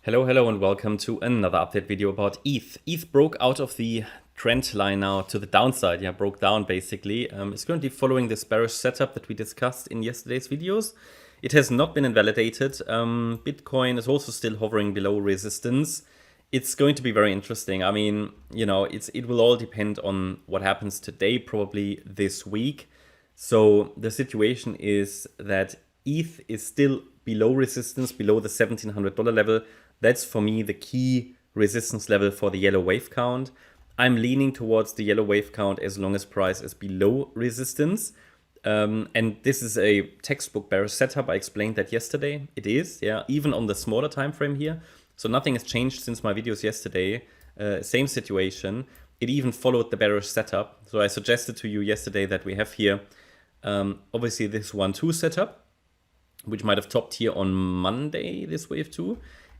Hello, and welcome to another update video about ETH. ETH broke out of the trend line now to the downside. Yeah, broke down basically. It's currently following this bearish setup that we discussed in yesterday's videos. It has not been invalidated. Bitcoin is also still hovering below resistance. It's going to be very interesting. I mean, you know, it will all depend on what happens today, probably this week. So the situation is that ETH is still below resistance, below the $1,700 level. That's for me the key resistance level for the yellow wave count. I'm leaning towards the yellow wave count as long as price is below resistance. And this is a textbook bearish setup. I explained that yesterday. It is, yeah, even on the smaller time frame here. So nothing has changed since my videos yesterday. Same situation. It even followed the bearish setup. So I suggested to you yesterday that we have here obviously this 1-2 setup, which might have topped here on Monday, this wave 2.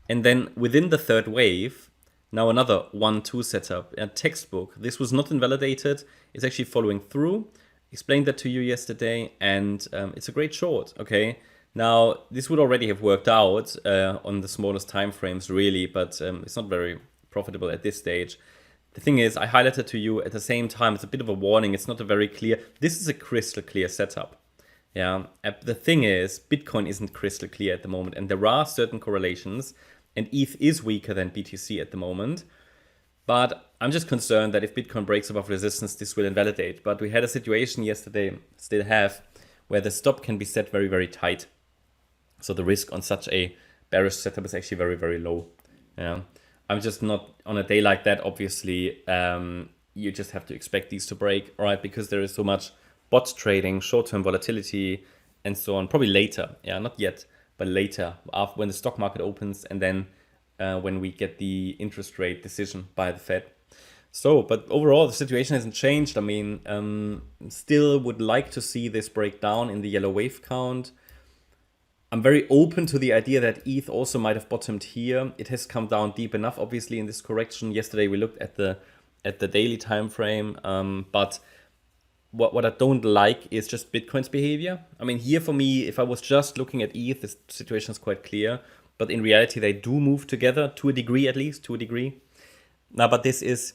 And then within the third wave, now another 1-2 setup, a textbook. This was not invalidated. It's actually following through. Explained that to you yesterday, and it's a great short, okay? Now, this would already have worked out on the smallest time frames, really, but it's not very profitable at this stage. The thing is, I highlighted to you at the same time, it's a bit of a warning. It's not a very clear, this is a crystal clear setup. Yeah, the thing is, Bitcoin isn't crystal clear at the moment, and there are certain correlations, and ETH is weaker than BTC at the moment. But I'm just concerned that if Bitcoin breaks above resistance, this will invalidate. But we had a situation yesterday, still have, where the stop can be set very, very tight. So the risk on such a bearish setup is actually very, very low. Yeah, I'm just not, on a day like that, obviously, you just have to expect these to break, right? Because there is so much bot trading, short-term volatility, and so on. Probably later, yeah, not yet, but later, after when the stock market opens, and then when we get the interest rate decision by the Fed. So, but overall, the situation hasn't changed. I mean, still would like to see this breakdown in the yellow wave count. I'm very open to the idea that ETH also might have bottomed here. It has come down deep enough, obviously, in this correction. Yesterday we looked at the daily time frame, but what I don't like is just Bitcoin's behavior. I mean, here for me, if I was just looking at ETH, the situation is quite clear. But in reality, they do move together to a degree, at least, to a degree. Now, but this is,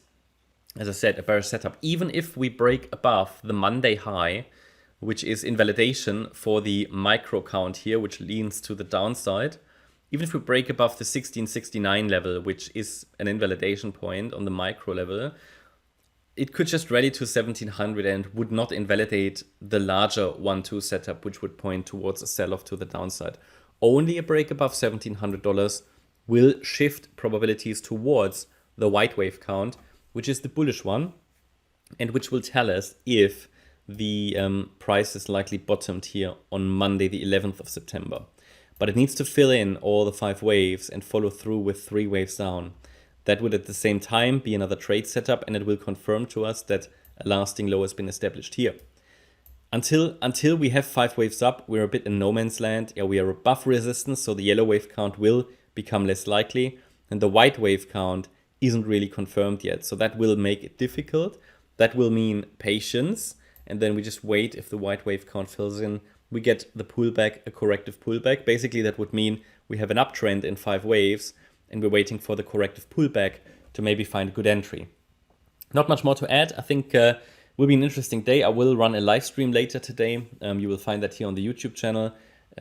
as I said, a bearish setup. Even if we break above the Monday high, which is invalidation for the micro count here, which leans to the downside, even if we break above the 1669 level, which is an invalidation point on the micro level, it could just rally to 1700 and would not invalidate the larger 1-2 setup, which would point towards a sell-off to the downside. Only a break above $1,700 will shift probabilities towards the white wave count, which is the bullish one, and which will tell us if the price is likely bottomed here on Monday, the 11th of September. But it needs to fill in all the 5 waves and follow through with 3 waves down. That would at the same time be another trade setup, and it will confirm to us that a lasting low has been established here. Until we have 5 waves up, we're a bit in no man's land. Yeah, we are above resistance, so the yellow wave count will become less likely, and the white wave count isn't really confirmed yet. So that will make it difficult. That will mean patience, and then we just wait. If the white wave count fills in, we get the pullback, a corrective pullback. Basically, that would mean we have an uptrend in 5 waves, and we're waiting for the corrective pullback to maybe find a good entry. Not much more to add. I think will be an interesting day. I will run a live stream later today. You will find that here on the YouTube channel,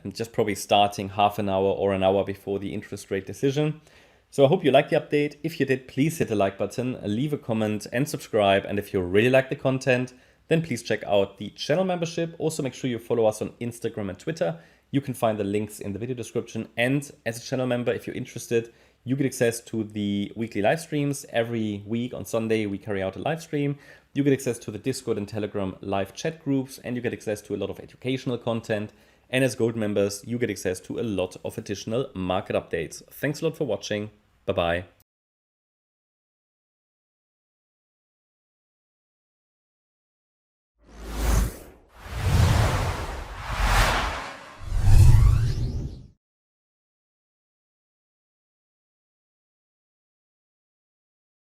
just probably starting half an hour or an hour before the interest rate decision. So I hope you liked the update. If you did, please hit the like button, leave a comment and subscribe. And if you really like the content, then please check out the channel membership. Also make sure you follow us on Instagram and Twitter. You can find the links in the video description. And as a channel member, if you're interested, you get access to the weekly live streams. Every week on Sunday, we carry out a live stream. You get access to the Discord and Telegram live chat groups, and you get access to a lot of educational content. And as Gold members, you get access to a lot of additional market updates. Thanks a lot for watching. Bye-bye.